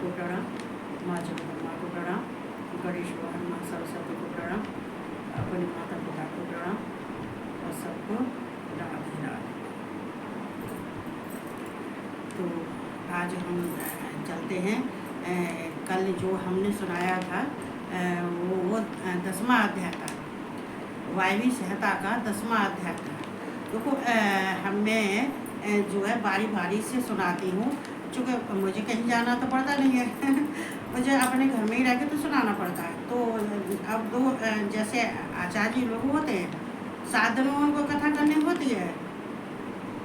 को प्रणाम, माँ जगदम्बा को प्रणाम, गणेश भगवान माँ सरस्वती को प्रणाम, अपने माता पिता को प्रणाम और सबको राधे राधे। तो आज हम चलते हैं, कल जो हमने सुनाया था वो 10वां अध्याय था, वायवी संहिता का 10वां अध्याय था। देखो हमें जो है बारी बारी से सुनाती हूँ, चूँकि मुझे कहीं जाना तो पड़ता नहीं है मुझे अपने घर में ही रह के तो सुनाना पड़ता है। तो अब दो जैसे आचार्य जी लोग होते हैं, 7 दिन में उनको कथा करनी होती है,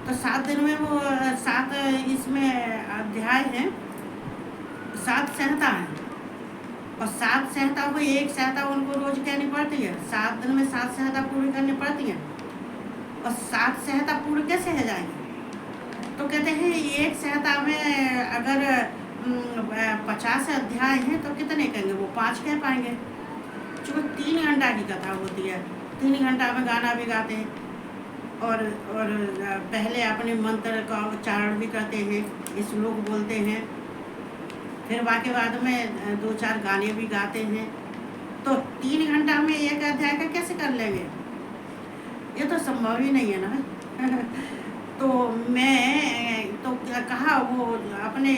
तो 7 दिन में वो 7 इसमें अध्याय हैं, 7 संहिता हैं, और 7 संहिता को एक संहिता उनको रोज कहनी पड़ती है। 7 दिन में 7 संहिता पूरी करनी पड़ती है, और 7 संहिता पूरी कैसे हो जाएंगी? तो कहते हैं एक संहिता में अगर 50 अध्याय हैं तो कितने कहेंगे? वो 5 कह पाएंगे, चूँकि 3 घंटा की कथा होती है। 3 घंटा में गाना भी गाते हैं और पहले अपने मंत्र का उच्चारण भी करते हैं, श्लोक बोलते हैं, फिर बाकी बाद में 2-4 गाने भी गाते हैं। तो 3 घंटा में एक अध्याय का कैसे कर लेंगे? ये तो संभव ही नहीं है ना तो मैं तो कहा वो अपने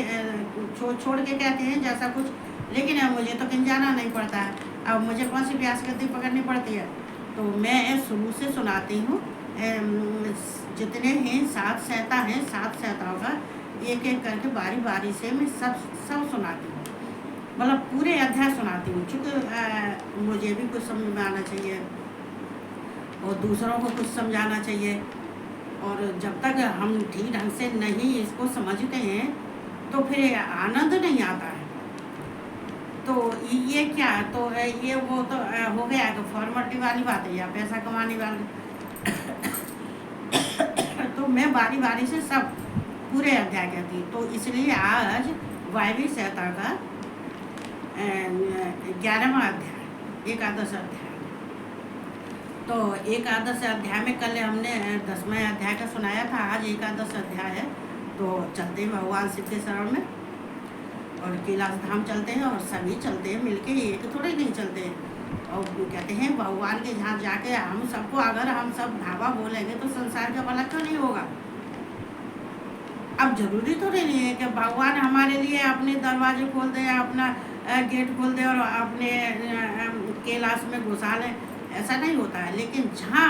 छोड़ के कहते हैं जैसा कुछ, लेकिन मुझे तो कहीं जाना नहीं पड़ता है। अब मुझे कौन सी व्यास गति पकड़नी पड़ती है? तो मैं शुरू से सुनाती हूँ, जितने हैं 7 संहिता हैं, 7 संहिताओं का एक एक करके बारी बारी से मैं सब सुनाती हूँ, मतलब पूरे अध्याय सुनाती हूँ, चूँकि मुझे भी कुछ समझ में आना चाहिए और दूसरों को कुछ समझाना चाहिए। और जब तक हम ठीक ढंग से नहीं इसको समझते हैं तो फिर आनंद नहीं आता है। तो ये क्या, तो ये वो तो हो गया कि फॉर्मेलिटी वाली बात है या पैसा कमाने वाली तो मैं बारी बारी से सब पूरे अध्याय कहती हूँ। तो इसलिए आज वायवी संहिता का 11वां अध्याय, एकादश अध्याय। तो एकादश अध्याय में कल हमने 10वें अध्याय का सुनाया था, आज एकादश अध्याय है। तो चलते हैं भगवान सिद्धेश्वर में और कैलाश धाम चलते हैं, और सभी चलते हैं मिलके, एक थोड़े नहीं चलते हैं। और कहते हैं भगवान के यहाँ जाके हम सबको, अगर हम सब ढाबा बोलेंगे तो संसार का भला क्यों नहीं होगा? अब जरूरी तो नहीं है कि भगवान हमारे लिए अपने दरवाजे खोल दे, अपना गेट खोल दे और अपने कैलाश में घुसा लें, ऐसा नहीं होता है। लेकिन जहाँ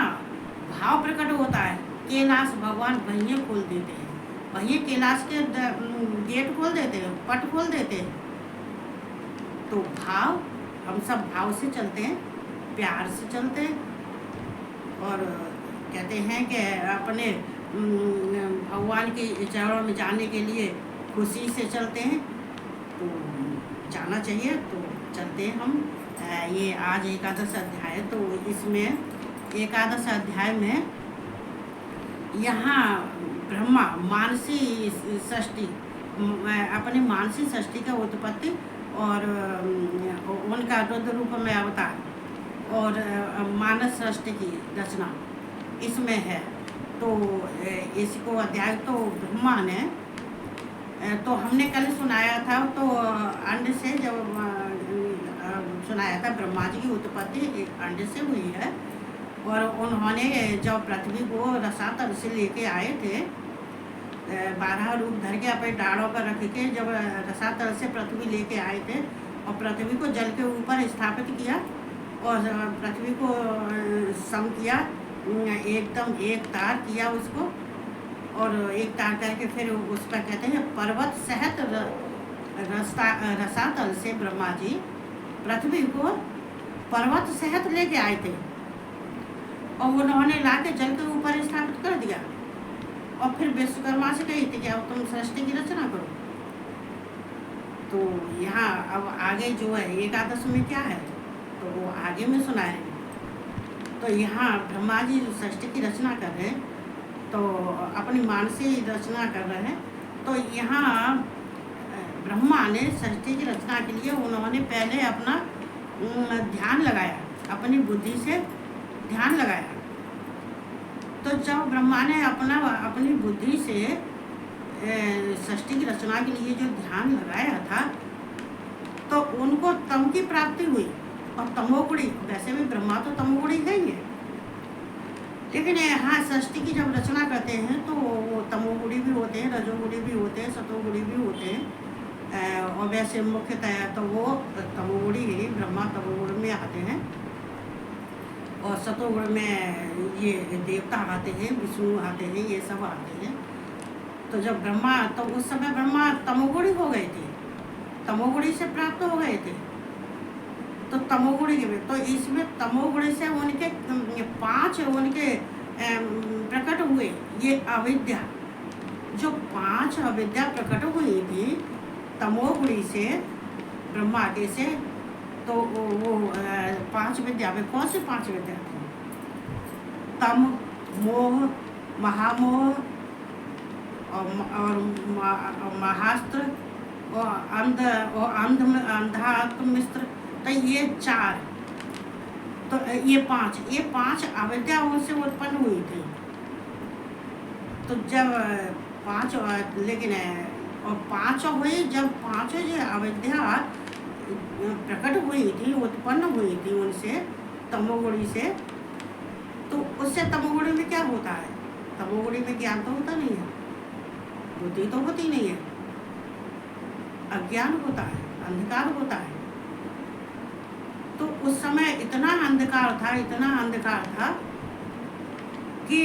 भाव प्रकट होता है, कैलाश भगवान वहीं खोल देते हैं, वहीं कैलाश के गेट खोल देते हैं, पट खोल देते हैं। तो भाव, हम सब भाव से चलते हैं, प्यार से चलते हैं, और कहते हैं कि अपने भगवान के चरणों में जाने के लिए खुशी से चलते हैं। तो जाना चाहिए, तो चलते हैं हम। ये आज एकादश अध्याय, तो इसमें एकादश अध्याय में यहाँ ब्रह्मा मानसी षष्ठी, अपने मानसी षष्ठी का उत्पत्ति और उनका रुद्र रूप में अवतार और मानस षष्ठी की रचना इसमें है। तो इसको अध्याय तो ब्रह्मा ने, तो हमने कल सुनाया था, तो अंड से जब सुनाया था, ब्रह्मा जी की उत्पत्ति एक अंड से हुई है, और उन्होंने जब पृथ्वी को रसातल से लेके आए थे, 12 रूप धर के अपने डाढ़ों पर रख के जब रसातल से पृथ्वी लेके आए थे, और पृथ्वी को जल के ऊपर स्थापित किया और पृथ्वी को सम किया, एकदम एक तार किया उसको, और एक तार करके फिर उस पर कहते हैं पर्वत सहित रसातल से ब्रह्मा जी पृथ्वी को पर्वत सहित लेके आए थे, और उन्होंने ला के जल के ऊपर स्थापित कर दिया, और फिर विश्वकर्मा से कही थी कि अब तुम सृष्टि की रचना करो। तो यहाँ अब आगे जो है एकादश में क्या है, तो वो आगे में सुनाएंगे। तो यहाँ ब्रह्मा जी सृष्टि की रचना कर रहे हैं, तो अपनी मानसी रचना कर रहे हैं। तो यहाँ ब्रह्मा ने सृष्टि की रचना के लिए उन्होंने पहले अपना ध्यान लगाया, अपनी बुद्धि से ध्यान लगाया। तो जब ब्रह्मा ने अपनी बुद्धि से सृष्टि की रचना के लिए जो ध्यान लगाया था, उनको तम की प्राप्ति हुई। और तमोगुणी, वैसे भी ब्रह्मा तो तमोगुणी है ही है, लेकिन हाँ सृष्टि की जब रचना करते हैं तो वो तमोगुणी भी होते हैं, रजोगुणी भी होते हैं, सतोगुणी भी होते हैं। और वैसे मुख्यतः तो वो तमोगुणी ही, ब्रह्मा तमोगुण में आते हैं और सतोगुण में ये देवता आते हैं, विष्णु आते हैं, ये सब आते हैं। तो जब ब्रह्मा, तो उस समय ब्रह्मा तमोगुणी हो गए थे, तमोगुणी से प्राप्त हो गए थे। तो तमोगुणी के, तो इसमें तमोगुणी से उनके 5 उनके प्रकट हुए। ये अविद्या, जो 5 अविद्या प्रकट हुई थी तमोगुणी से, ब्रह्मा के से, तो वो 5 विद्या में कौन सी 5 विद्या थी? तम, मोह, महामोह और महास्त्र और अंधात्म मिस्त्र। तो ये 4, तो ये 5 अविद्या उनसे उत्पन्न हुई थी। तो जब 5, लेकिन और 5 हुई, जब 5 जो अविद्या प्रकट हुई थी, उत्पन्न हुई थी उनसे, तमोगुणी से, तो उससे तमोगुणी में क्या होता है? तमोगुणी में ज्ञान तो होता नहीं है, बुद्धि तो होती नहीं है, अज्ञान होता है, अंधकार होता है। तो उस समय इतना अंधकार था, इतना अंधकार था कि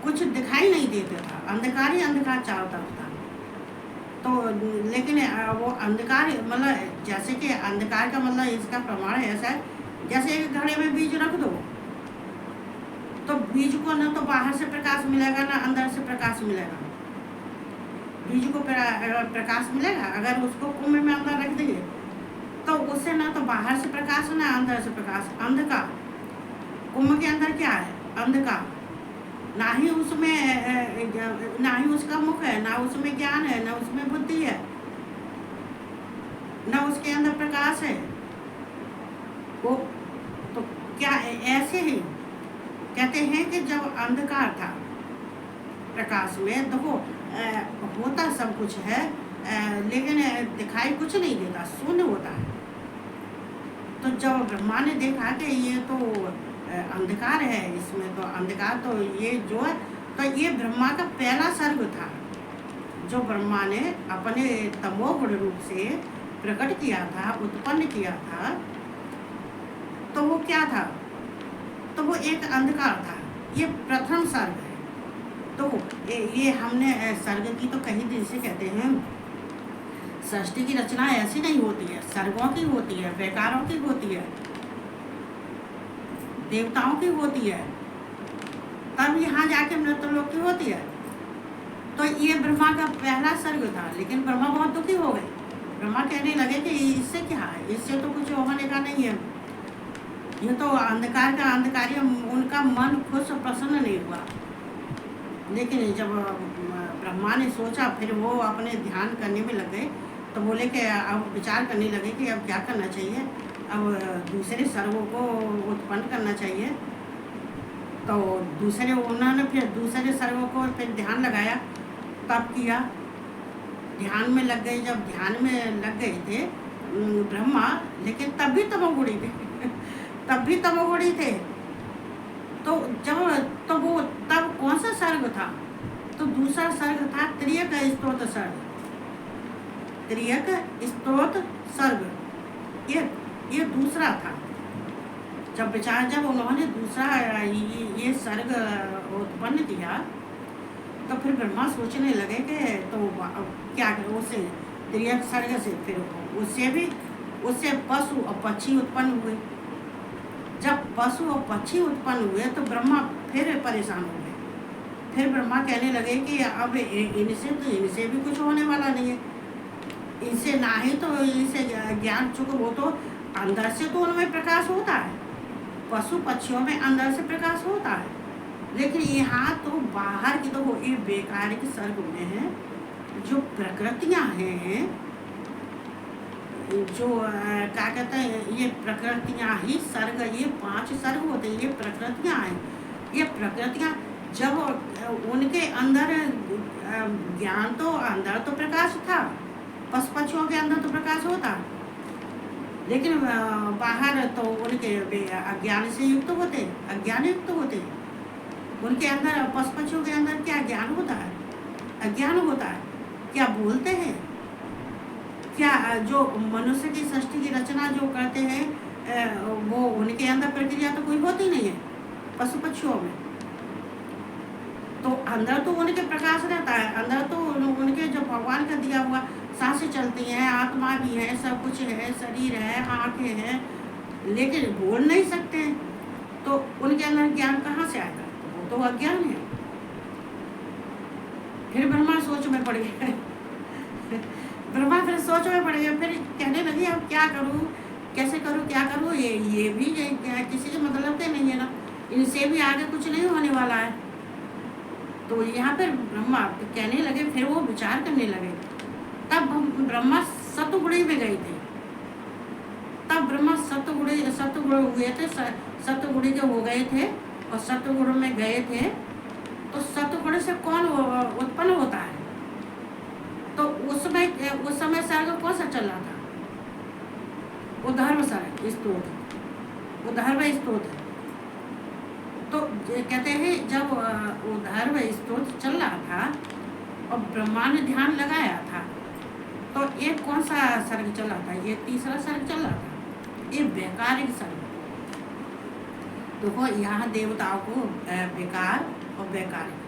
कुछ दिखाई नहीं देता था, अंधकार ही अंधकार चारों तरफ था। तो लेकिन वो अंधकार, मतलब जैसे कि अंधकार का मतलब इसका प्रमाण ऐसा है, जैसे एक घड़े में बीज रख दो, तो बीज को ना तो बाहर से प्रकाश मिलेगा ना अंदर से प्रकाश मिलेगा। बीज को प्रकाश मिलेगा, अगर उसको कुंभ में अंदर रख देंगे तो उससे ना तो बाहर से प्रकाश ना अंदर से प्रकाश, अंधकार। कुंभ के अंदर क्या है? अंधकार। ना ही उसमें, ना ही उसका मुख है, ना उसमें ज्ञान है, ना उसमें बुद्धि है, ना उसके अंदर प्रकाश है। वो तो क्या ऐसे ही कहते हैं कि जब अंधकार था, प्रकाश में देखो होता सब कुछ है, लेकिन दिखाई कुछ नहीं देता, शून्य होता है। तो जब ब्रह्मा ने देखा कि ये तो अंधकार है, इसमें तो अंधकार, तो ये जो है, तो ये ब्रह्मा का पहला सर्ग था जो ब्रह्मा ने अपने तमोगुण रूप से प्रकट किया था, उत्पन्न किया था। तो वो क्या था? तो वो एक अंधकार था, ये प्रथम सर्ग है। तो ये हमने सर्ग की तो कई दिन से कहते हैं, सृष्टि की रचना ऐसी नहीं होती है, सर्गों की होती है, वैकारों की होती है, देवताओं की होती है, तब यहाँ जाके मृत्युलोक की होती है। तो ये ब्रह्मा का पहला सर्ग था, लेकिन ब्रह्मा बहुत दुखी हो गए। ब्रह्मा कहने लगे कि इससे क्या है, इससे तो कुछ होने का नहीं है, ये तो अंधकार का अंधकारी। उनका मन खुश प्रसन्न नहीं हुआ। लेकिन जब ब्रह्मा ने सोचा, फिर वो अपने ध्यान करने में लग गए। तो बोले कि अब विचार करने लगे कि अब क्या करना चाहिए, अब दूसरे सर्वों को उत्पन्न करना चाहिए। तो उन्होंने फिर दूसरे सर्वों को फिर ध्यान लगाया, तब किया, ध्यान में लग गए। जब ध्यान में लग गए थे ब्रह्मा, लेकिन तब भी तमोगुणी थे तब भी तमोगुणी थे। तो तब कौन सा सर्ग था? तो दूसरा सर्ग था त्रियक स्तोत्र सर्ग, त्रियक स्तोत्र सर्ग, ये दूसरा था। जब उन्होंने दूसरा ये सर्ग उत्पन्न किया, तो फिर ब्रह्मा सोचने लगे कि तो क्या करें उससे, त्रियक सर्ग से, फिर उससे पशु और पक्षी उत्पन्न हुए। जब पशु और पक्षी उत्पन्न हुए तो ब्रह्मा फिर परेशान हो गए। फिर ब्रह्मा कहने लगे कि अब इनसे भी कुछ होने वाला नहीं है, इनसे ना ही तो इनसे ज्ञान, चूँकि वो तो अंदर से तो उनमें प्रकाश होता है, पशु पक्षियों में अंदर से प्रकाश होता है, लेकिन यहाँ तो बाहर की, तो वो ये बेकार के सर्ग में है। जो प्रकृतियाँ हैं, जो क्या कहते हैं, ये प्रकृतियाँ ही सर्ग, ये 5 सर्ग होते हैं, ये प्रकृतियाँ हैं। ये प्रकृतियाँ जब उनके अंदर ज्ञान, तो अंदर तो प्रकाश था, पशु पक्षियों के अंदर तो प्रकाश होता, लेकिन बाहर तो उनके अज्ञान से युक्त होते, अज्ञान युक्त होते। उनके अंदर, पशु पक्षियों के अंदर क्या ज्ञान होता है? अज्ञान होता है। क्या बोलते हैं? क्या जो मनुष्य की सृष्टि की रचना जो करते हैं वो उनके अंदर प्रक्रिया तो कोई होती नहीं है पशु पक्षियों में। तो अंदर तो उनके प्रकाश रहता है, अंदर तो उनके जो भगवान का दिया हुआ सांसें चलती हैं, आत्मा भी है, सब कुछ है, शरीर है, आंखें हैं, लेकिन बोल नहीं सकते। तो उनके अंदर ज्ञान कहाँ से आएगा? वो तो अज्ञान है। फिर ब्रह्मा सोच में पड़ गए ब्रह्मा फिर सोच में पड़ गए। फिर कहने लगे अब क्या करूँ, कैसे करूँ, क्या करूँ? ये भी किसी के मतलब के नहीं है ना, इनसे भी आगे कुछ नहीं होने वाला है। तो यहाँ पर ब्रह्मा कहने लगे, फिर वो विचार करने लगे। तब ब्रह्मा सतुगुड़ी में गए थे। तब ब्रह्मा सतुगुड़ हुए थे, सतुगुड़ी के हो गए थे और सतुगुड़ में गए थे। तो सतुगुड़ से कौन उत्पन्न होता है? तो उस समय सर्ग कौन सा चल रहा था? उद्धर्व सर्ग स्तोत्र, उद्धर्व स्तोत्र। तो कहते हैं जब उद्धर्व स्तोत्र चल रहा था और ब्रह्मा ने ध्यान लगाया था, तो ये कौन सा सर्ग चल रहा था? ये तीसरा सर्ग चल रहा था, ये वैकारिक सर्ग। देखो यहाँ देवताओं को विकार और वैकारिक,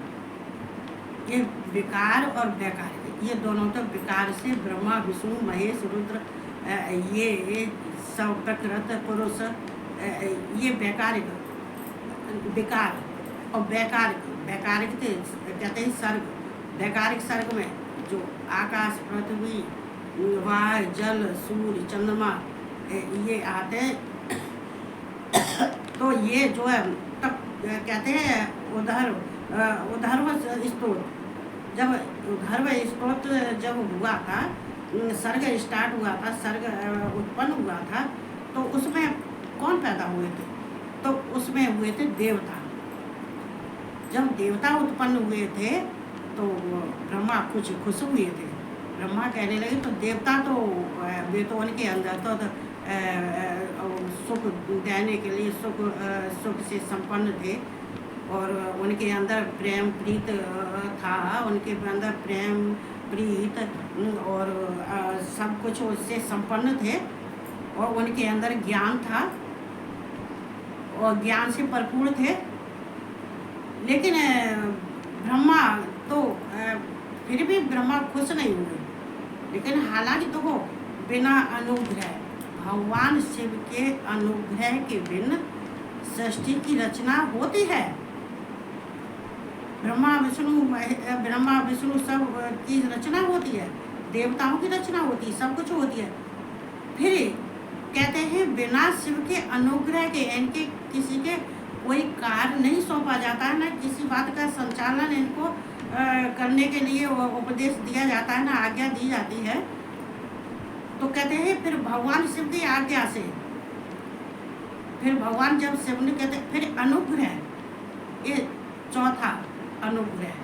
ये विकार और वैकारिक, ये दोनों तो विकार से ब्रह्मा विष्णु महेश रुद्र ये सब प्रकृत पुरुष, ये वैकारिक, विकार और वैकारिक। वैकारिक कहते हैं सर्ग। वैकारिक सर्ग में जो आकाश, पृथ्वी, वायु, जल, सूर्य, चंद्रमा ये आते हैं। तो ये जो है तब कहते हैं उद्धर्व स्तोत्र। जब उद्धर्व स्तोत्र जब हुआ था, सर्ग स्टार्ट हुआ था, सर्ग उत्पन्न हुआ था, तो उसमें कौन पैदा हुए थे? तो उसमें हुए थे देवता। जब देवता उत्पन्न हुए थे तो ब्रह्मा कुछ खुश हुए थे। ब्रह्मा कहने लगे तो देवता तो वे तो उनके अंदर तो सुख देने के लिए सुख से संपन्न थे और उनके अंदर प्रेम प्रीत था, उनके अंदर प्रेम प्रीत और सब कुछ उससे संपन्न थे और उनके अंदर ज्ञान था और ज्ञान से भरपूर थे। लेकिन ब्रह्मा तो फिर भी ब्रह्मा खुश नहीं हुए। लेकिन हालांकि तो वो बिना अनुग्रह, भगवान शिव के अनुग्रह के बिन सृष्टि की रचना होती है। ब्रह्मा विष्णु सब की रचना होती है, देवताओं की रचना होती है, सब कुछ होती है। फिर कहते हैं बिना शिव के अनुग्रह के इनके किसी के कोई कार्य नहीं सौंपा जाता है, ना किसी बात का संचालन इनको करने के लिए उपदेश दिया जाता है, ना आज्ञा दी जाती है। तो कहते हैं फिर भगवान शिव की आज्ञा से, फिर भगवान जब शिव ने कहते फिर अनुग्रह, ये चौथा अनुग्रह।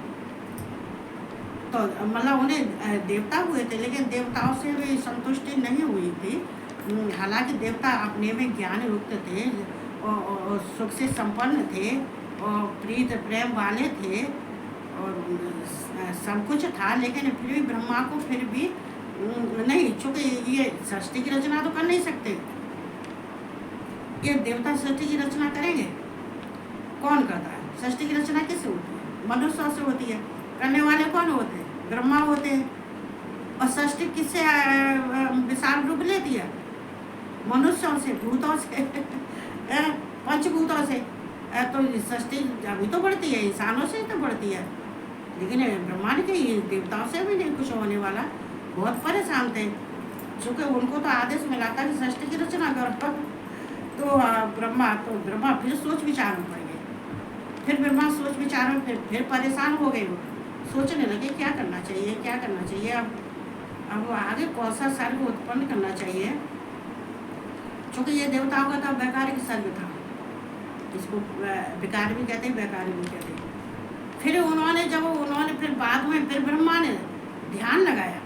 तो मतलब उन्हें देवता हुए थे, लेकिन देवताओं से भी संतुष्टि नहीं हुई थी। हालांकि देवता अपने में ज्ञान युक्त थे और सुख से संपन्न थे और प्रीत प्रेम वाले थे और सब कुछ था, लेकिन फिर भी ब्रह्मा को फिर भी नहीं, चूँकि ये सृष्टि की रचना तो कर नहीं सकते। ये देवता सृष्टि की रचना करेंगे? कौन करता है? सृष्टि की रचना किससे होती है? मनुष्यों से होती है। करने वाले कौन होते हैं? ब्रह्मा होते हैं। और सृष्टि किससे विशाल रूप लेती है? मनुष्यों से, भूतों से पंचभूतों से। तो सृष्टि अभी तो बढ़ती है, इंसानों से तो बढ़ती है, लेकिन ब्रह्मा ने कही देवताओं से भी नहीं कुछ होने वाला। बहुत परेशान थे, चूँकि उनको तो आदेश मिला था कि सृष्टि की रचना करो। तो ब्रह्मा फिर सोच विचार में पड़ गए। फिर ब्रह्मा सोच विचार में फिर परेशान हो गए। वो सोचने लगे क्या करना चाहिए, क्या करना चाहिए। अब आगे कौन सा सर्ग उत्पन्न करना चाहिए, चूँकि ये देवताओं का था वैकारिक सर्ग था, इसको विकार भी कहते हैं, वैकारिक भी कहते हैं। फिर उन्होंने फिर बाद में फिर ब्रह्मा ने ध्यान लगाया।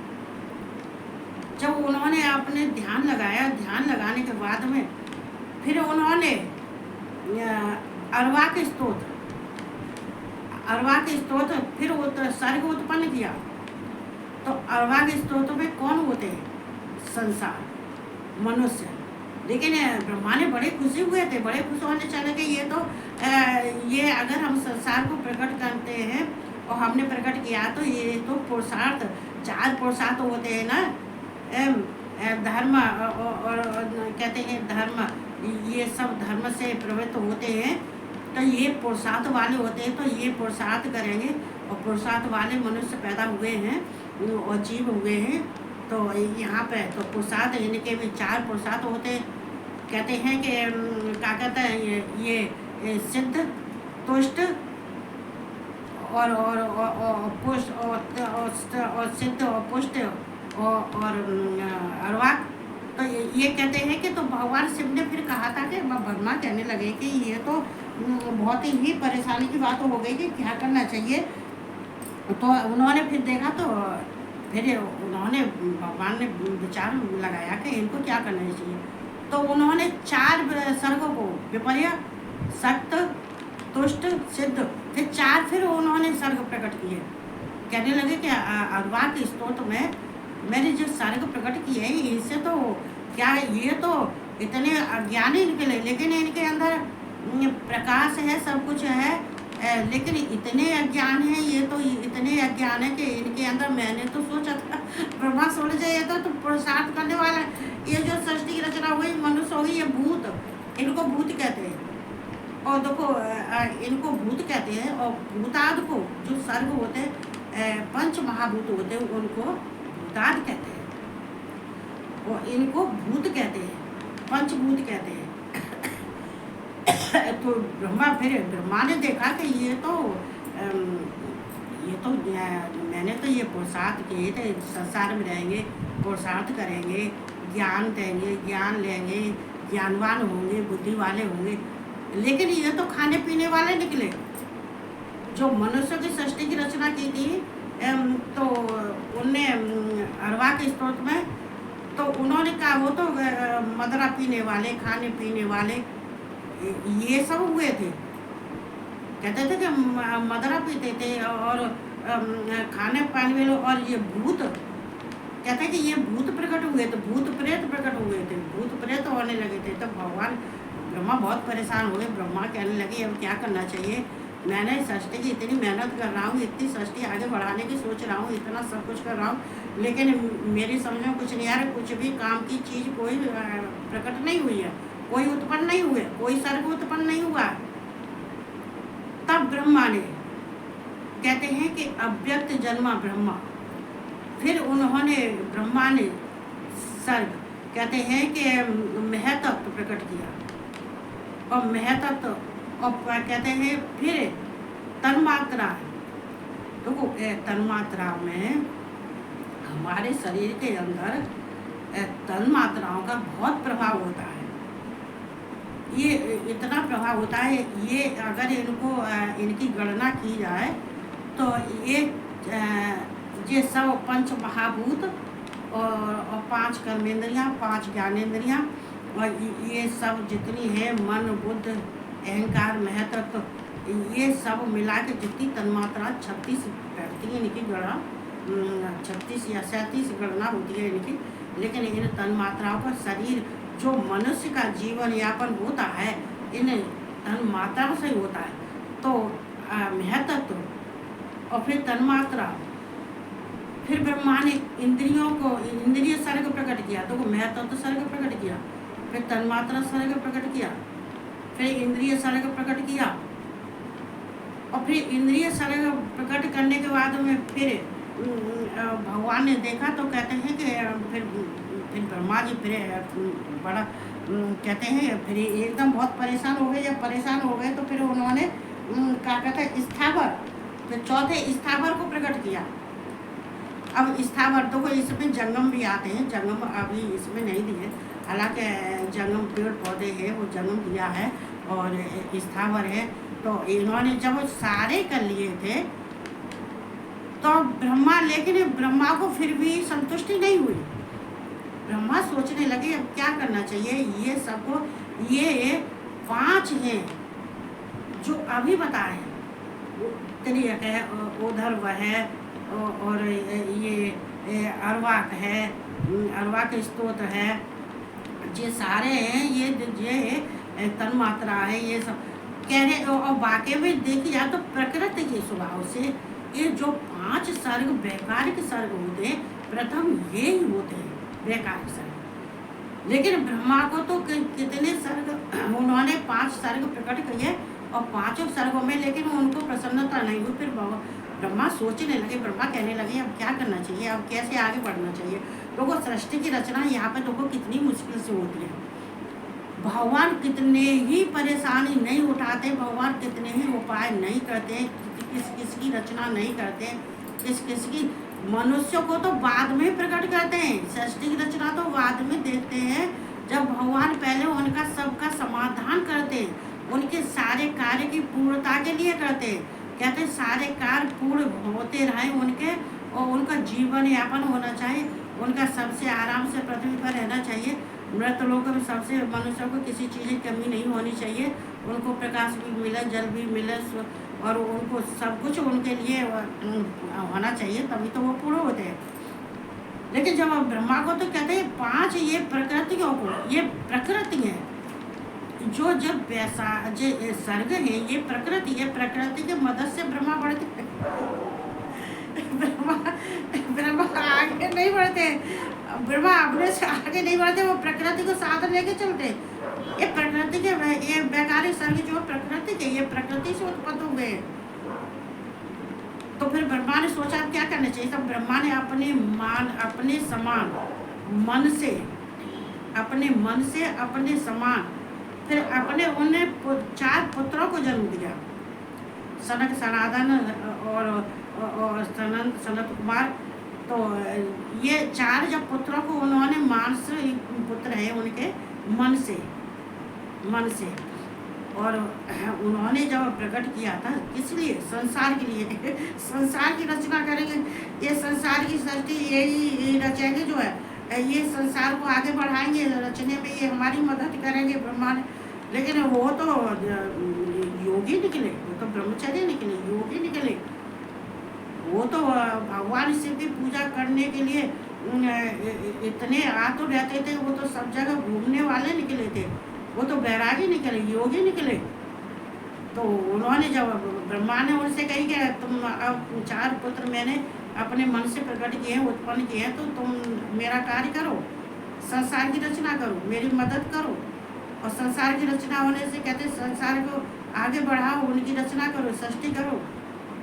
जब उन्होंने अपने ध्यान लगाया, ध्यान लगाने के बाद में फिर उन्होंने अरवा के स्तोत्र फिर सर्ग उत्पन्न किया। तो अरवा के स्तोत्र में कौन होते हैं? संसार, मनुष्य। लेकिन ब्रह्मा ने बड़े खुशी हुए थे, बड़े खुश होने चले कि ये अगर हम संसार को प्रकट करते हैं और हमने प्रकट किया तो ये तो पुरुषार्थ, 4 पुरुषार्थ होते हैं ना, धर्म और कहते हैं धर्म, ये सब धर्म से प्रवृत्त होते हैं। तो ये पुरुषार्थ वाले होते हैं, तो ये पुरुषार्थ करेंगे और पुरुषार्थ वाले मनुष्य पैदा हुए हैं और जीव हुए हैं। तो यहाँ पे तो पुरुषार्थ, इनके भी 4 पुरुषार्थ होते हैं। कहते हैं कि क्या कहते हैं ये सिद्ध, तुष्ट और पुष्ट और सिद्ध और पुष्ट और अर्वाक। तो ये कहते हैं कि तो भगवान शिव ने फिर कहा था कि ब्रह्मा कहने लगे कि ये तो बहुत ही परेशानी की बात हो गई कि क्या करना चाहिए। तो उन्होंने फिर देखा तो फिर उन्होंने भगवान ने विचार लगाया कि इनको क्या करना चाहिए। तो उन्होंने 4 सर्गों को, विपर्य, सक्त, तुष्ट, सिद्ध, फिर उन्होंने सर्ग प्रकट किए। कहने लगे कि अरवा के स्तोत्र में मैंने जो सर्ग प्रकट किए इससे तो क्या है, ये तो इतने अज्ञानी निकले, लेकिन इनके अंदर प्रकाश है, सब कुछ है, लेकिन इतने अज्ञान है, ये तो इतने अज्ञान है कि इनके अंदर, मैंने तो सोचा था ब्रह्मा सोच जाए तो पुरुषार्थ करने वाला, ये जो सृष्टि की रचना हुई, मनुष्य होगी, ये भूत, इनको भूत कहते हैं। और देखो इनको भूत कहते हैं। और भूताद को जो सर्ग होते हैं, 5 महाभूत होते हैं, उनको भूताद कहते हैं और इनको भूत कहते हैं, पंचभूत कहते हैं। तो ब्रह्मा ने देखा कि ये तो मैंने तो ये पुरुषार्थ किए थे, संसार में रहेंगे, पुरुषार्थ करेंगे, ज्ञान देंगे, ज्ञान लेंगे, ज्ञानवान होंगे, बुद्धि वाले होंगे, लेकिन ये तो खाने पीने वाले निकले। जो मनुष्य की सृष्टि की रचना की थी, तो उनने अरवा के स्तोत्र में तो उन्होंने कहा वो तो मदरा पीने वाले, खाने पीने वाले, ये सब हुए थे। कहते थे कि मदरा पीते थे और खाने पाने वाले, और ये भूत, कहते हैं कि ये भूत प्रकट हुए थे, भूत प्रेत प्रकट हुए थे, भूत प्रेत होने लगे थे। तो भगवान ब्रह्मा बहुत परेशान हुए। ब्रह्मा कहने लगे अब क्या करना चाहिए, मैंने सृष्टि की इतनी मेहनत कर रहा हूँ, इतनी सृष्टि आगे बढ़ाने की सोच रहा हूँ, इतना सब कुछ कर रहा हूँ, लेकिन मेरी समझ में कुछ नहीं आ रहा, कुछ भी काम की चीज़ कोई प्रकट नहीं हुई है, कोई उत्पन्न नहीं हुए, कोई सर्ग उत्पन्न नहीं हुआ। तब ब्रह्मा ने, कहते हैं कि अव्यक्त जन्मा ब्रह्मा, फिर उन्होंने ब्रह्मा ने सर्ग, कहते हैं कि महतत्व प्रकट किया, और महतत्व और कहते हैं फिर तन्मात्रा। तो तन्मात्रा में हमारे शरीर के अंदर तन्मात्राओं का बहुत प्रभाव होता है। ये इतना प्रभाव होता है, ये अगर इनकी गणना की जाए तो ये सब 5 महाभूत और 5 कर्मेंद्रियाँ, 5 ज्ञानेंद्रियाँ, और ये सब जितनी है मन, बुद्ध, अहंकार, महतत्व, ये सब मिला के जितनी तन्मात्रा 36 बैठती है, इनकी गणना 36 या 37 गणना होती है इनकी। लेकिन इन तन्मात्राओं का शरीर, जो मनुष्य का जीवन यापन होता है, इन तन्मात्राओं से होता है। तो महतत्व और फिर तन्मात्रा, फिर ब्रह्मा ने इंद्रियों को, इंद्रिय सर्ग प्रकट किया, तो महतत्व सर्ग प्रकट किया, फिर तन्मात्रा सर्ग प्रकट किया, फिर इंद्रिय सर्ग प्रकट किया, और फिर इंद्रिय सर्ग प्रकट करने के बाद में फिर भगवान ने देखा तो कहते हैं कि फिर ब्रह्मा जी फिर बड़ा कहते हैं फिर एकदम बहुत परेशान हो गए। जब परेशान हो गए तो फिर उन्होंने क्या कहते हैं स्थावर, फिर चौथे स्थावर को प्रकट किया। अब स्थावर तो इसमें जंगम भी आते हैं, जंगम अभी इसमें नहीं दिए, हालांकि जंगम पेड़ पौधे हैं वो जंगम दिया है और स्थावर है। तो इन्होंने जब सारे कर लिए थे तो ब्रह्मा, लेकिन ब्रह्मा को फिर भी संतुष्टि नहीं हुई। ब्रह्मा सोचने लगे अब क्या करना चाहिए। ये सबको ये 5 हैं जो अभी बताए, त्रियक है, उधर वह है, और ये अर्वाक है, अर्वाक स्तोत्र है, ये सारे हैं, ये तन्मात्रा है, ये सब कह रहे। और वाकई में देखी जाए तो प्रकृति के स्वभाव से ये जो 5 सर्ग वैकारिक सर्ग होते हैं, प्रथम ये ही होते हैं वैकारिक सर्ग। लेकिन ब्रह्मा को तो कितने सर्ग उन्होंने 5 सर्ग प्रकट किए, और 5 सर्गों में लेकिन उनको प्रसन्नता नहीं हुई। फिर ब्रह्मा सोचने लगे, ब्रह्मा कहने लगे अब क्या करना चाहिए, अब कैसे आगे बढ़ना चाहिए। लोगों सृष्टि की रचना यहाँ पे लोगों कितनी मुश्किल से होती है। भगवान कितने ही परेशानी नहीं उठाते, भगवान कितने ही उपाय नहीं करते, किस की रचना नहीं करते, किस की मनुष्यों को तो बाद में प्रकट करते हैं। सृष्टि की रचना तो बाद में देखते हैं, जब भगवान पहले उनका सबका समाधान करते हैं, उनके सारे कार्य की पूर्णता के लिए करते हैं। कहते हैं सारे कार्य पूर्ण होते रहे उनके, और उनका जीवन यापन होना चाहिए, उनका सबसे आराम से पृथ्वी पर रहना चाहिए। मृत लोगों में सबसे मनुष्यों को किसी चीज़ की कमी नहीं होनी चाहिए, उनको प्रकाश भी मिले, जल भी मिले, और उनको सब कुछ उनके लिए होना चाहिए, तभी तो वो पूर्ण होते हैं। लेकिन जब ब्रह्मा को तो कहते हैं 5 ये प्रकृतियों को, ये प्रकृति है जो जब वैसा जो सर्ग है, ये प्रकृति के मदद से ब्रह्मा बढ़ते ब्रह्मा आगे नहीं बढ़ते, ब्रह्मा अपने से आगे नहीं बढ़ते, वो प्रकृति को साथ लेके चलते। ये प्रकृति के, ये वैकारिक सर्ग जो प्रकृति के, ये प्रकृति से उत्पन्न हुए। तो फिर ब्रह्मा ने सोचा क्या करना चाहिए। तब ब्रह्मा ने अपने समान मन से, अपने समान फिर अपने उन्हें 4 पुत्रों को जन्म दिया, सनक, सनातन और सनत कुमार। तो ये 4 जब पुत्रों को उन्होंने, मानस पुत्र है उनके, मन से और उन्होंने जब प्रकट किया था, किस लिए, संसार के लिए संसार की रचना करेंगे, ये संसार की सृष्टि यही रचेंगे जो है, ये संसार को आगे बढ़ाएंगे, रचने में ये हमारी मदद करेंगे ब्रह्मा ने। लेकिन वो तो योगी निकले, वो तो ब्रह्मचर्य निकले, योगी निकले, वो तो भगवान शिव की पूजा करने के लिए इतने आतुर रहते थे, वो तो सब जगह घूमने वाले निकले थे, वो तो बैरागी निकले, योगी निकले। तो उन्होंने जब ब्रह्मा ने उनसे कही कि तुम अब 4 पुत्र मैंने अपने मन से प्रकट किए हैं, उत्पन्न किए हैं, तो तुम मेरा कार्य करो, संसार की रचना करो, मेरी मदद करो। और संसार की रचना होने से कहते संसार को आगे बढ़ाओ, उनकी रचना करो, सृष्टि करो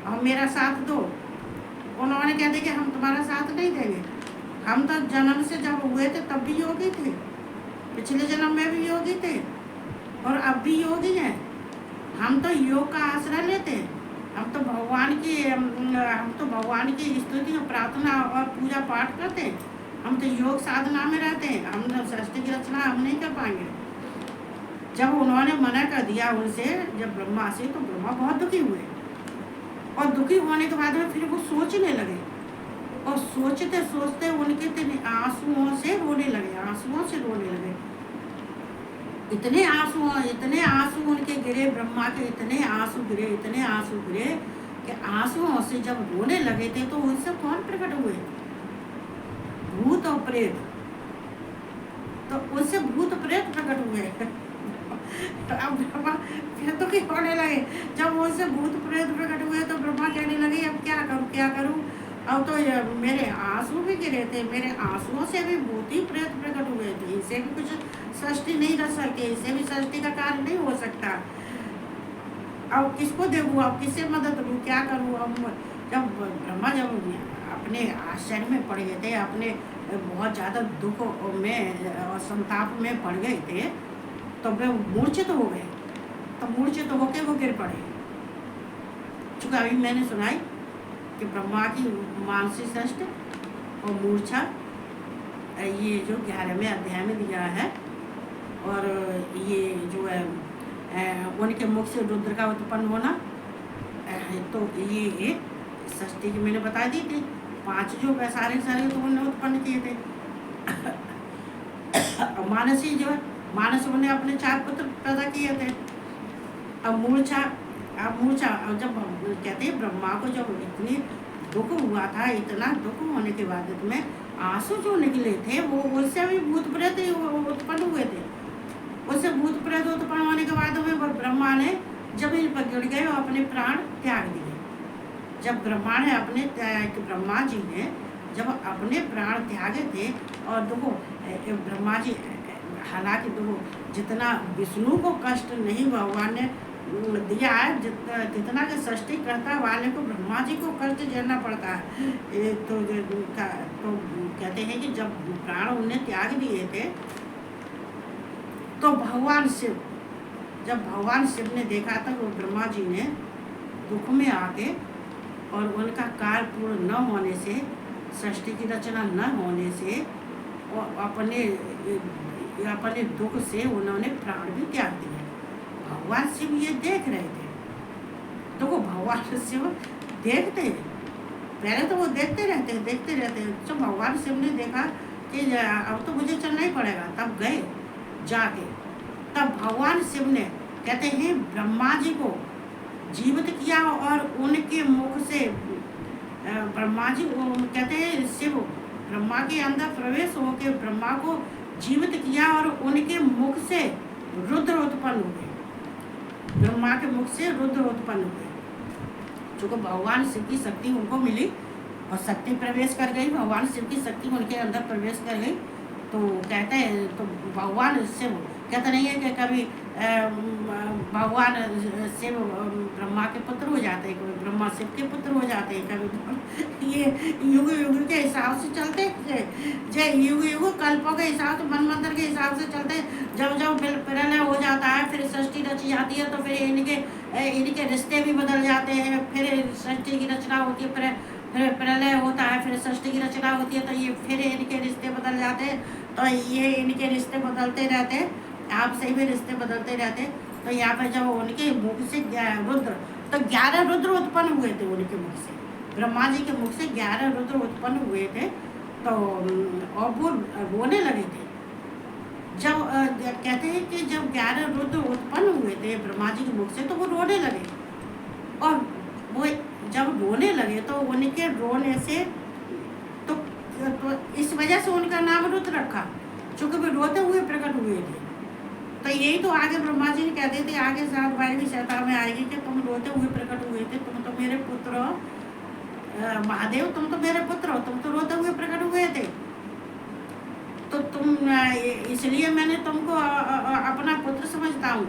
और मेरा साथ दो। उन्होंने कहते कि हम तुम्हारा साथ नहीं देंगे, हम तो जन्म से जब हुए थे तब भी योगी थे, पिछले जन्म में भी योगी थे और अब भी योगी हैं। हम तो योग का आश्रय लेते हैं, हम तो भगवान की स्तुति और प्रार्थना और पूजा पाठ करते हैं, हम तो योग साधना में रहते हैं, हम सृष्टि की रचना हम नहीं कर पाएंगे। जब उन्होंने मना कर दिया उनसे, जब ब्रह्मा से, तो ब्रह्मा बहुत दुखी हुए और दुखी होने के बाद में फिर वो सोचने लगे और सोचते सोचते उनके आंसुओं से रोने लगे। इतने आंसू उनके गिरे, ब्रह्मा के इतने आंसू गिरे कि आंसुओं से जब रोने लगे थे तो उनसे कौन प्रकट हुए, भूत और प्रेत। तो उनसे भूत प्रेत प्रकट हुए। अब ब्रह्मा फिर तो क्या होने लगे, जब उनसे भूत प्रेत प्रकट हुए तो ब्रह्मा कहने लगे अब क्या करूं, अब तो मेरे आंसू भी गिरे थे, मेरे आंसुओं से भी भूत ही प्रेत प्रकट हुए थे, इसे भी कुछ सृष्टि नहीं रच सकते, इसे भी सृष्टि का कार्य नहीं हो सकता। अब किसको देवूँ, अब किससे मदद लूँ, क्या करूँ। अब जब ब्रह्मा अपने आश्चर्य में पड़ गए थे, अपने बहुत ज़्यादा दुख में और संताप में पड़ गए थे, तो वे मूर्छित हो गए। तो मूर्छित होकर वो गिर पड़े। चूँकि अभी मैंने सुनाई कि ब्रह्मा की मानसिक सृष्टि और मूर्छा, ये जो 11वें अध्याय में दिया है, और ये जो है उनके मुख से रुद्र का उत्पन्न होना, तो ये एक सृष्टि की मैंने बता दी थी। 5 जो वैसारे सारे तो उन्होंने उत्पन्न किए थे। अब मानसी जो है, मानस ने अपने 4 पुत्र पैदा किए थे। अब मूर्छा, अब जब कहते हैं ब्रह्मा को जब इतनी दुख हुआ था, इतना दुख होने के बाद में आंसू जो निकले थे वो उससे भी भूत प्रेत उत्पन्न हुए थे। उससे भूत प्रेत उत्पन्न होने के बाद में ब्रह्मा ने जमीन पर गिर गए और अपने प्राण त्याग दिए। जब ब्रह्मा जी ने जब अपने प्राण त्यागे थे, और देखो ब्रह्मा जी, हालांकि देखो जितना विष्णु को कष्ट नहीं भगवान ने दिया है, जितना कि सृष्टिकर्ता वाले को ब्रह्मा जी को कष्ट झेलना पड़ता है। तो कहते हैं कि जब प्राण उन्हें त्याग दिए थे तो जब भगवान शिव ने देखा था वो ब्रह्मा जी ने दुख में आके और उनका कार्य पूर्ण न होने से, सृष्टि की रचना न होने से, और अपने दुख से उन्होंने प्राण भी त्याग दिए। भगवान शिव ये देख रहे थे। तो वो भगवान शिव देखते, पहले तो वो देखते रहते। जब भगवान शिव ने देखा कि अब तो मुझे चलना ही पड़ेगा, तब गए जाके। तब भगवान शिव ने, कहते हैं, ब्रह्मा जी को जीवित किया और उनके मुख से ब्रह्मा जी, कहते हैं शिव ब्रह्मा के अंदर प्रवेश होकर ब्रह्मा को जीवित किया और उनके मुख से रुद्र उत्पन्न हुए। ब्रह्मा के मुख से रुद्र उत्पन्न हुए, चूँकि भगवान शिव की शक्ति उनको मिली और शक्ति प्रवेश कर गई, भगवान शिव की शक्ति उनके अंदर प्रवेश कर गई। तो कहते हैं, तो भगवान शिव कहते नहीं है कि कभी भगवान शिव ब्रह्मा के पुत्र हो जाते हैं, कभी ब्रह्मा शिव के पुत्र हो जाते हैं, कभी ये युग के हिसाब से चलते हैं, युग कल्पों के हिसाब से, मनमंत्र के हिसाब से चलते हैं। जब प्रलय हो जाता है, फिर सृष्टि रची जाती है, तो फिर इनके रिश्ते भी बदल जाते हैं। फिर सृष्टि की रचना होती है, फिर प्रलय होता है, फिर सृष्टि की रचना होती है, तो ये फिर इनके रिश्ते बदल जाते हैं। तो ये इनके रिश्ते बदलते रहते हैं, आपसे भी रिश्ते बदलते रहते। तो यहाँ पर जब उनके मुख से रुद्र, तो 11 रुद्र उत्पन्न हुए थे उनके मुख से, ब्रह्मा जी के मुख से 11 रुद्र उत्पन्न हुए थे। तो और वो रोने लगे थे। जब कहते हैं कि जब 11 रुद्र उत्पन्न हुए थे ब्रह्मा जी के मुख से, तो वो रोने लगे। और वो जब रोने लगे तो उनके रोने से तो इस वजह से उनका नाम रुद्र रखा, चूँकि वे रोते हुए प्रकट हुए थे। तो यही तो आगे ब्रह्मा जी ने कहते थे, आगे 7 बारहवीं शता में आएगी कि तुम रोते हुए प्रकट हुए थे, तुम तो मेरे पुत्र हो महादेव, तुम तो मेरे पुत्र हो, तुम तो रोते हुए प्रकट हुए थे। तो इसलिए मैंने तुमको अपना पुत्र समझता हूँ,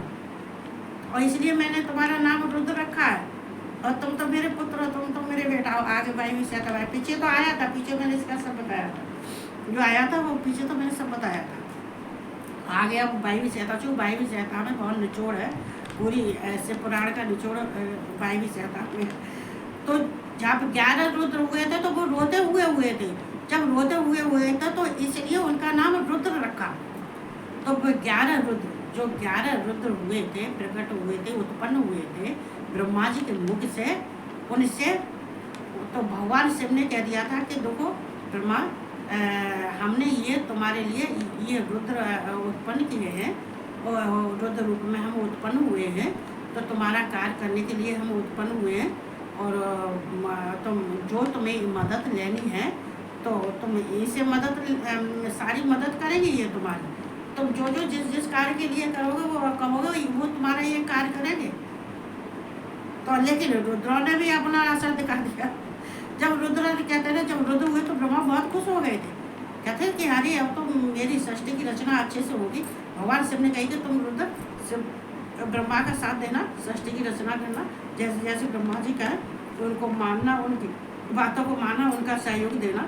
और इसलिए मैंने तुम्हारा नाम रुद्र रखा है, और तुम तो मेरे पुत्र हो, तुम तो मेरे बेटा हो। आगे 22वीं शता में पीछे तो आया था, पीछे मैंने इसका सब बताया था, जो आया था वो पीछे तो मैंने सब बताया था। आगे अब 22वीं शता, चूँकि 22वीं शता में बहुत निचोड़ है, पूरी ऐसे पुराण का निचोड़ 22वीं शता में। तो जब 11 रुद्र हुए थे तो वो रोते हुए थे। जब रोते हुए थे तो इसलिए उनका नाम रुद्र रखा। तो वो 11 रुद्र, जो 11 रुद्र हुए थे, प्रकट हुए थे, उत्पन्न हुए थे ब्रह्मा जी के मुख से, उनसे तो भगवान शिव ने कह दिया था कि देखो ब्रह्मा, हमने ये तुम्हारे लिए ये रुद्र उत्पन्न किए हैं, और रुद्र रूप में हम उत्पन्न हुए हैं, तो तुम्हारा कार्य करने के लिए हम उत्पन्न हुए हैं। और तुम जो तुम्हें मदद लेनी है तो तुम इसे सारी मदद करेंगे ये तुम्हारी। तुम जो जिस कार्य के लिए करोगे वो कहोगे वो तुम्हारा ये कार्य करेंगे। तो लेकिन रुद्रों ने भी अपना असर दिखा दिया। जब रुद्र कहते थे, जब रुद्र हुए तो ब्रह्मा बहुत खुश हो गए थे, कहते कि अरे अब तो मेरी सृष्टि की रचना अच्छे से होगी। भगवान शिव ने कही कि तुम रुद्र ब्रह्मा का साथ देना, सृष्टि की रचना करना, जैसे जैसे ब्रह्मा जी का है, तो उनको मानना, उनकी बातों को मानना, उनका सहयोग देना,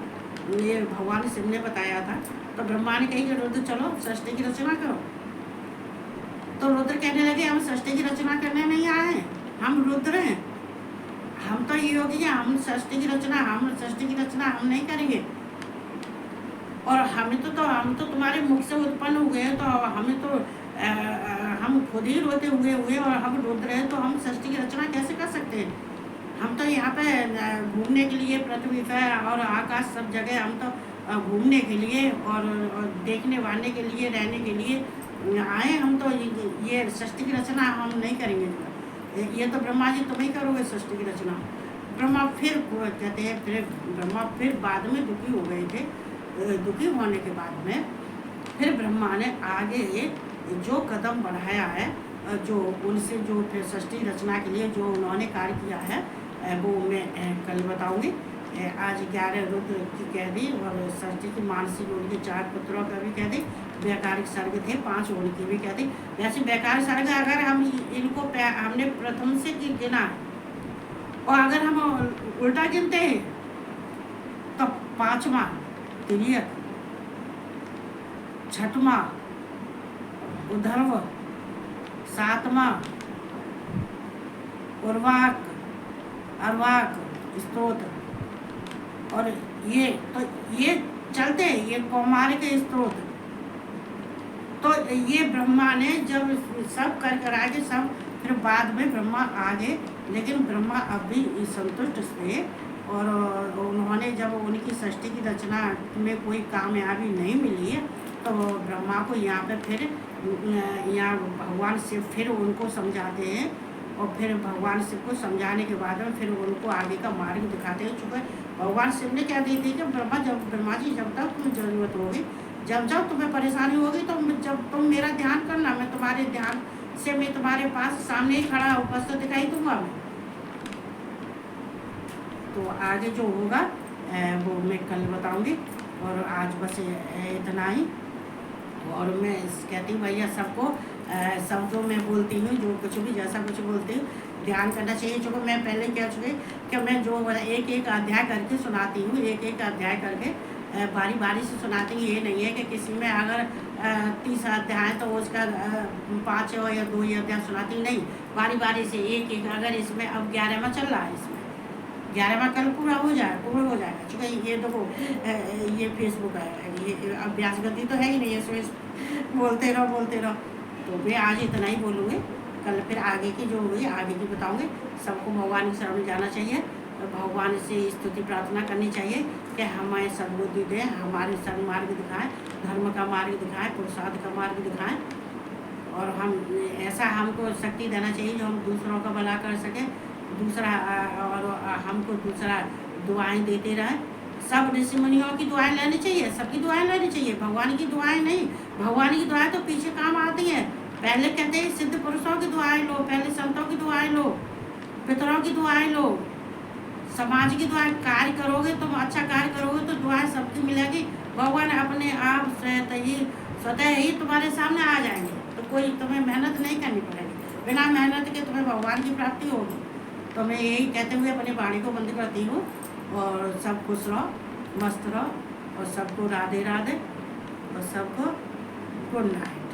ये भगवान शिव ने बताया था। तो ब्रह्मा ने कही कि रुद्र चलो सृष्टि की रचना करो। तो रुद्र कहने लगे हम सृष्टि की रचना करने नहीं आए हैं, हम रुद्र हैं, हम तो ये योगी हैं, हम सृष्टि की रचना हम नहीं करेंगे। और हम तो तुम्हारे मुख से उत्पन्न हुए हैं, तो हमें तो हम खुद ही रोते हुए और हम रुद्र हैं, तो हम सृष्टि की रचना कैसे कर सकते हैं। हम तो यहाँ पे घूमने के लिए पृथ्वी पे और आकाश सब जगह हम तो घूमने के लिए और देखने वाने के लिए, रहने के लिए आए हम। तो ये सृष्टि की रचना हम नहीं करेंगे। ये तो ब्रह्मा जी तुम ही करोगे सृष्टि की रचना। ब्रह्मा फिर कहते हैं, फिर ब्रह्मा फिर बाद में दुखी हो गए थे। दुखी होने के बाद में फिर ब्रह्मा ने आगे जो कदम बढ़ाया है, जो उनसे जो फिर सृष्टि रचना के लिए जो उन्होंने कार्य किया है, वो मैं कल बताऊंगी। आज 11 रुद्र की कह दी और सृष्टि की मानसिक उनके 4 पुत्रों का भी कह दी। वैकारिक सर्ग थे 5 उनकी भी कह दी। वैसे वैकारिक सर्ग अगर हम इनको हमने प्रथम से गिना है और अगर हम उल्टा गिनते हैं तो 5वां तिर्यक, 6वां उद्धर्व, 7वां उर्वाक, अर्वाक स्तोत्र, और ये चलते हैं, ये कौमारिक स्तोत्र। तो ये ब्रह्मा ने जब सब कर आगे सब, फिर बाद में ब्रह्मा आगे, लेकिन ब्रह्मा अभी संतुष्ट थे और उन्होंने जब उनकी सृष्टि की रचना में कोई कामयाबी नहीं मिली है तो ब्रह्मा को यहाँ पे फिर यहाँ भगवान शिव फिर उनको समझाते हैं और फिर भगवान शिव को समझाने के बाद में फिर उनको आगे का मार्ग दिखाते हैं। चूँकि भगवान शिव ने क्या दी थी कि ब्रह्मा जी जब तक तुम्हें ज़रूरत होगी, जब तुम्हें परेशानी होगी तो जब तुम मेरा ध्यान करना, मैं तुम्हारे ध्यान से मैं तुम्हारे पास सामने ही खड़ा उपस्थित दिखाई दूंगा मैं। तो आगे जो होगा वो मैं कल बताऊंगी और आज बस इतना ही। और मैं कहती हूँ भैया सबको सब जो मैं बोलती हूँ, जो कुछ भी जैसा कुछ बोलती हूँ ध्यान करना चाहिए। चूँकि मैं पहले कह चुकी कि मैं जो एक एक अध्याय करके सुनाती हूँ, एक एक अध्याय करके बारी बारी से सुनाती हूँ। ये नहीं है कि किसी में अगर 30 अध्याय तो उसका 5 या 2 अध्याय सुनाती नहीं, बारी बारी से एक एक। अगर इसमें अब 11वां चल रहा है, इसमें 11वां कल पूरा हो जाएगा। चूँकि ये देखो ये फेसबुक है, ये अभ्यास गति तो है ही नहीं, इसमें बोलते रहो। तो मैं आज इतना ही बोलूँगी, कल फिर आगे की जो हुई आगे की बताऊँगी। सबको भगवान की शरण में जाना चाहिए, भगवान से स्तुति प्रार्थना करनी चाहिए कि हमें सद्बुद्धि दें, हमारे सन्मार्ग दिखाएं, धर्म का मार्ग दिखाएं, पुरुषार्थ का मार्ग दिखाएं। और हम ऐसा हमको शक्ति देना चाहिए जो हम दूसरों का भला कर सकें, दूसरा और हमको दूसरा दुआएं देते रहें। सब ऋषि मुनियों की दुआएं लेनी चाहिए, सबकी दुआएं लेनी चाहिए, भगवान की दुआएं नहीं। भगवान की दुआएं तो पीछे काम आती हैं। पहले कहते हैं सिद्ध पुरुषों की दुआएं लो, पहले संतों की दुआएं लो, पितरों की दुआएं लो, समाज की दुआएं। कार्य करोगे तुम, अच्छा कार्य करोगे तो दुआएं सबकी मिलेगी। भगवान अपने आप स्वतः ही तुम्हारे सामने आ जाएंगे। तो कोई तुम्हें मेहनत नहीं करनी पड़ेगी, बिना मेहनत के तुम्हें भगवान की प्राप्ति होगी। तो मैं यही कहते हुए अपनी वाणी को बंद करती हूँ और सब खुश रहो, मस्त रहो और सबको राधे राधे और सबको गुड नाइट।